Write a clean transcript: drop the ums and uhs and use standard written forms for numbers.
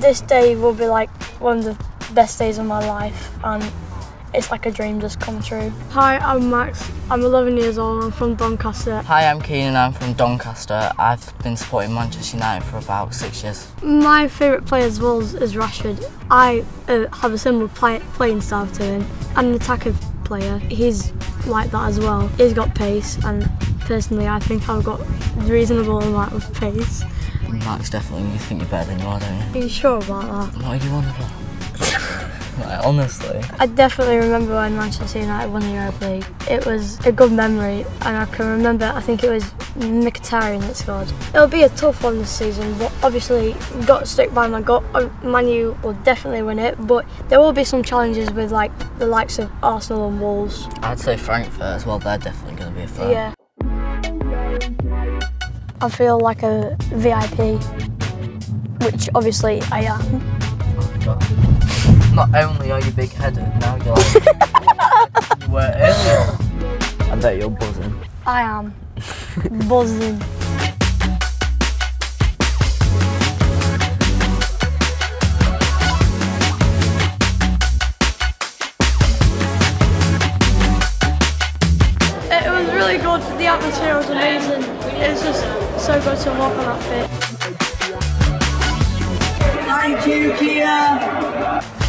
This day will be like one of the best days of my life, and it's like a dream just come true. Hi, I'm Max. I'm 11 years old. I'm from Doncaster. Hi, I'm Keenan. I'm from Doncaster. I've been supporting Manchester United for about 6 years. My favourite player as well is Rashford. I have a similar playing style to him. I'm an attacking player. He's like that as well. He's got pace, and personally I think I've got a reasonable amount of pace. Max, definitely you think you're better than you are, don't you? Are you sure about that? What are you on about? Like, honestly. I definitely remember when Manchester United won the Europa League. It was a good memory, and I can remember, I think it was Mkhitaryan that scored. It'll be a tough one this season, but obviously got to stick by my gut. Man U will definitely win it, but there will be some challenges with like the likes of Arsenal and Wolves. I'd say Frankfurt as well, they're definitely going to be a threat. Yeah. I feel like a VIP, which obviously I am. Oh God. Not only are you big-headed, now you're like you were earlier. I bet you're buzzing. I am buzzing. It was really good. The atmosphere was amazing. It was just so good to walk on that pitch. Thank you, Kia.